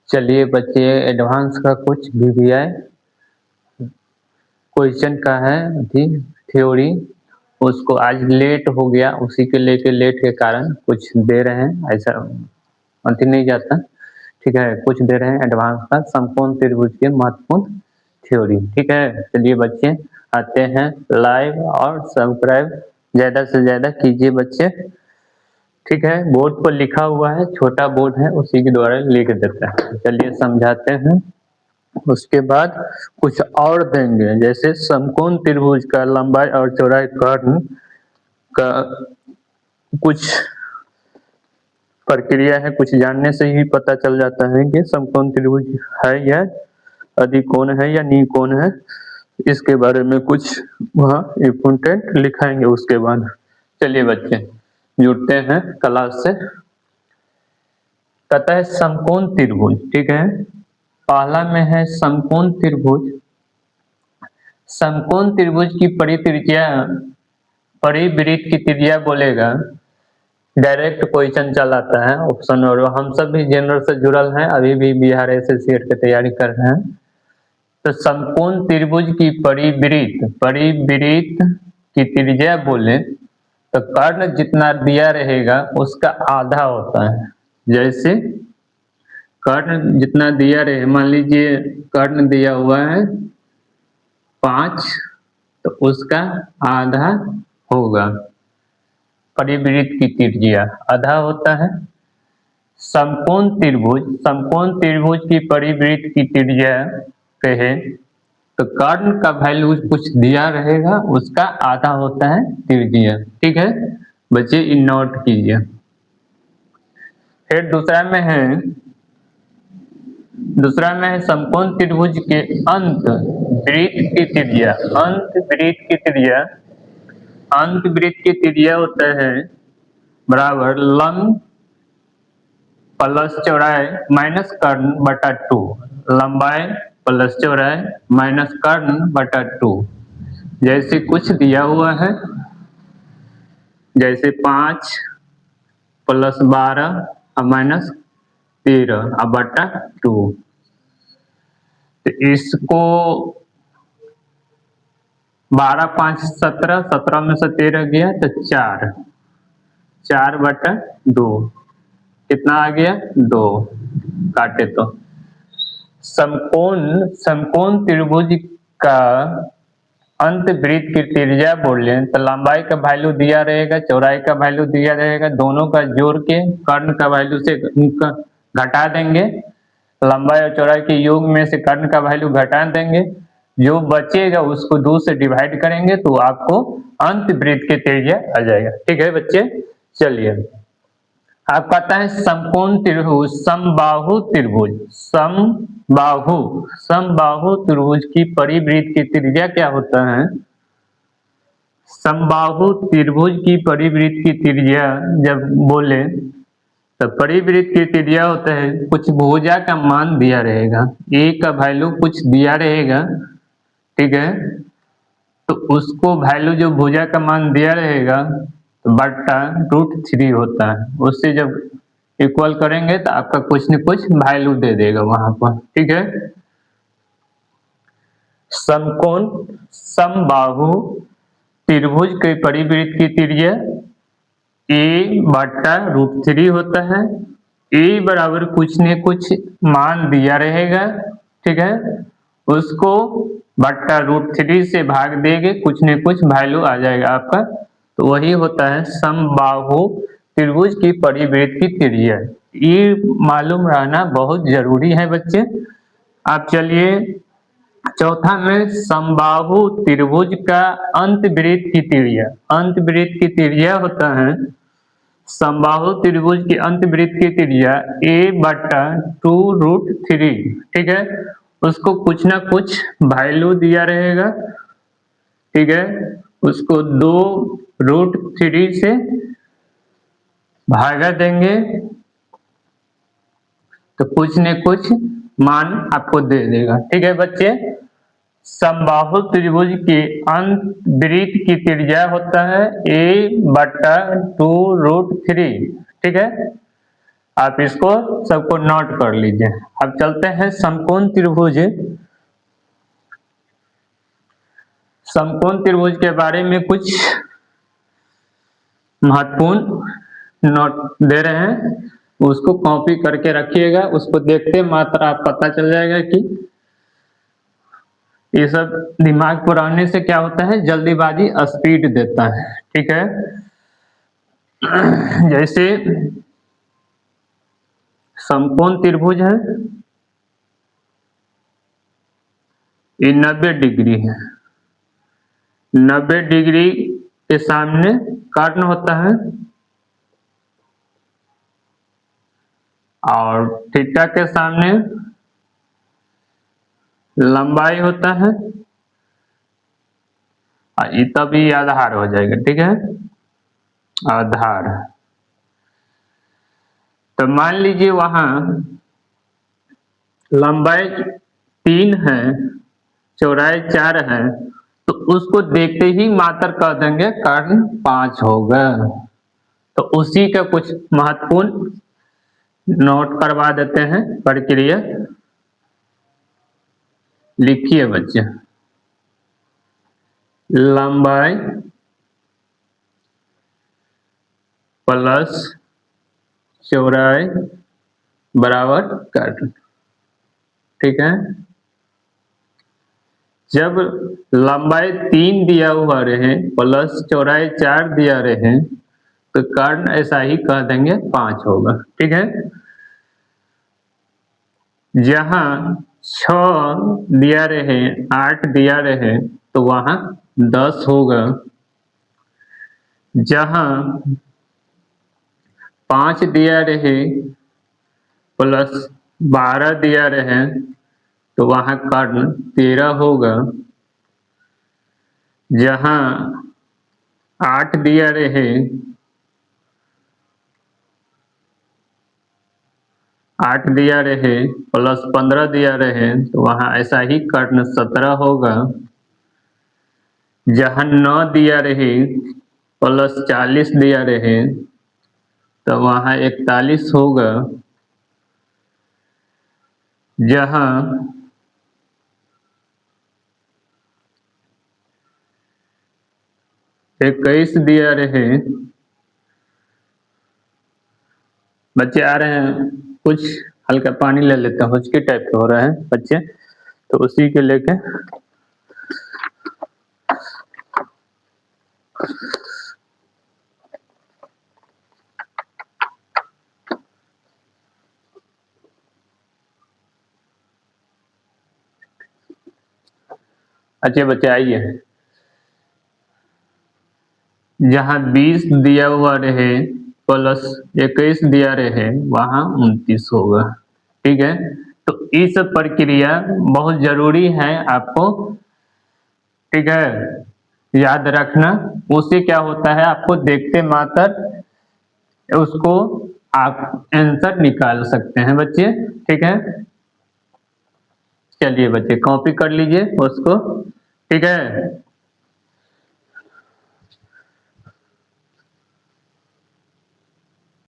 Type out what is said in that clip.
चलिए बच्चे एडवांस का कुछ वीवीआई क्वेश्चन का है अभी थ्योरी। उसको आज लेट हो गया, उसी के लेके लेट के कारण कुछ दे रहे हैं, ऐसा अंतिम नहीं जाता। ठीक है, कुछ दे रहे हैं एडवांस का समकोण त्रिभुज के महत्वपूर्ण थ्योरी। ठीक है, चलिए बच्चे आते हैं लाइव और सब्सक्राइब ज़्यादा से ज़्यादा कीजिए बच्चे। ठीक है, बोर्ड पर लिखा हुआ है, छोटा बोर्ड है उसी के द्वारा लिख देता है। चलिए समझाते हैं। उसके बाद कुछ और देंगे, जैसे समकोण त्रिभुज का लंबाई और चौड़ाई कर्ण का कुछ प्रक्रिया है, कुछ जानने से ही पता चल जाता है कि समकोण त्रिभुज है या अधिकोण है या निकोण है। इसके बारे में कुछ वहाँ इम्पोर्टेंट लिखाएंगे। उसके बाद चलिए बच्चे जुड़ते हैं क्लास से। कहता है समकोण त्रिभुज। ठीक है, पहला में है समकोण त्रिभुज। समकोण त्रिभुज की परित्रिज्या परिवृत्त की त्रिज्या बोलेगा। डायरेक्ट क्वेश्चन चल आता है ऑप्शन, और हम सब भी जनरल से जुड़ल हैं, अभी भी बिहार एसएससी की तैयारी कर रहे हैं। तो समकोण त्रिभुज की परिवृत्त की त्रिज्या बोले तो कर्ण जितना दिया रहेगा उसका आधा होता है। जैसे कर्ण जितना दिया रहे, मान लीजिए कर्ण दिया हुआ है 5, तो उसका आधा होगा। परिवृत्त की त्रिज्या आधा होता है। समकोण त्रिभुज की परिवृत्त की त्रिज्या कहे तो कर्ण का वैल्यू कुछ दिया रहेगा, उसका आधा होता है त्रिज्या। ठीक है बच्चे, इन नोट कीजिए। फिर दूसरा में है समकोण त्रिभुज के अंत वृत्त की त्रिज्या। अंत वृत्त की त्रिज्या होता है बराबर लंब प्लस चौड़ाई माइनस कर्ण बटा 2। लंबाई प्लस चौड़ाई माइनस कर्ण बटा 2। जैसे कुछ दिया हुआ है, जैसे 5 प्लस 12 और माइनस 13 और बटा 2। तो इसको 12 5 17, 17 में से 13 गया तो 4 बटा 2। कितना आ गया 2, काटे तो। समकोण त्रिभुज का अंत वृत्त की त्रिज्या बोल लें तो लंबाई का वैल्यू दिया रहेगा, चौड़ाई का वैल्यू दिया रहेगा, दोनों का जोड़ के कर्ण का वैल्यू से घटा देंगे। लंबाई और चौड़ाई के योग में से कर्ण का वैल्यू घटा देंगे, जो बचेगा उसको 2 से डिवाइड करेंगे तो आपको अंत वृत्त की त्रिज्या आ जाएगा। ठीक है बच्चे, चलिए आप कहता है समकोण त्रिभुज समबाहु त्रिभुज की परिवृत्त की त्रिज्या क्या होता है। समबाहु त्रिभुज की परिवृत्त की त्रिज्या जब बोले तो परिवृत्त की त्रिज्या होता है कुछ भुजा का मान दिया रहेगा, ए का वैल्यू कुछ दिया रहेगा। ठीक है, तो उसको वैल्यू जो भुजा का मान दिया रहेगा तो बट्टा √3 होता है। उससे जब इक्वल करेंगे तो आपका कुछ न कुछ वैल्यू दे देगा वहां पर। ठीक है, समबाहु त्रिभुज के परिवृत्त की त्रिज्या a बट्टा √3 होता है। a बराबर कुछ न कुछ मान दिया रहेगा। ठीक है, उसको बट्टा √3 से भाग देंगे, कुछ न कुछ वैल्यू आ जाएगा आपका, तो वही होता है समबाहु त्रिभुज की परिवृत्त की त्रिज्या। ये मालूम रहना बहुत जरूरी है बच्चे। आप चलिए चौथा में समबाहु त्रिभुज का अंत वृत्त की त्रिज्या होता है समबाहु त्रिभुज की अंत वृत्त की त्रिज्या a बट्टा 2√3। ठीक है, उसको कुछ ना कुछ वैल्यू दिया रहेगा। ठीक है, उसको 2√3 से भागा देंगे तो कुछ न कुछ मान आपको दे देगा। ठीक है बच्चे, समबाहु त्रिभुज के अंत वृत्त की त्रिज्या होता है a बट्टा 2√3। ठीक है, आप इसको सबको नोट कर लीजिए। अब चलते हैं समकोण त्रिभुज। समकोण त्रिभुज के बारे में कुछ महत्वपूर्ण नोट दे रहे हैं, उसको कॉपी करके रखिएगा। उसको देखते मात्र आप पता चल जाएगा कि ये सब दिमाग पर रहने से क्या होता है, जल्दीबाजी स्पीड देता है। ठीक है, जैसे समकोण त्रिभुज है, ये 90 डिग्री है। 90 डिग्री के सामने कर्ण होता है और थीटा के सामने लंबाई होता है और ये तभी आधार हो जाएगा। ठीक है, आधार। तो मान लीजिए वहां लंबाई 3 है, चौड़ाई 4 है, तो उसको देखते ही मात्र कह देंगे कर्ण 5 होगा। तो उसी का कुछ महत्वपूर्ण नोट करवा देते हैं प्रक्रिया। लिखिए बच्चे, लंबाई प्लस चौड़ाई बराबर कर्ण। ठीक है, जब लंबाई 3 दिया हुआ रहे प्लस चौड़ाई 4 दिया रहे तो कर्ण ऐसा ही कह देंगे 5 होगा। ठीक है, जहां 6 दिया रहे 8 दिया रहे तो वहां 10 होगा। जहां 5 दिया रहे प्लस 12 दिया रहे तो वहां कर्ण 13 होगा। जहां 8 दिया रहे 8 दिया रहे प्लस 15 दिया रहे तो वहां ऐसा ही कर्ण 17 होगा। जहां 9 दिया रहे प्लस 40 दिया रहे तो वहां 41 होगा। जहां 21 दिया रहे, बच्चे आ रहे हैं, कुछ हल्का पानी ले लेते हैं, हुचकी टाइप के हो रहे हैं बच्चे, तो उसी के लेके अच्छे बच्चे आइए। जहां 20 दिया हुआ रहे प्लस 21 दिया रहे वहां 29 होगा। ठीक है, तो इस प्रक्रिया बहुत जरूरी है आपको। ठीक है, याद रखना। उससे क्या होता है, आपको देखते मात्र उसको आप आंसर निकाल सकते हैं बच्चे। ठीक है, चलिए बच्चे कॉपी कर लीजिए उसको। ठीक है।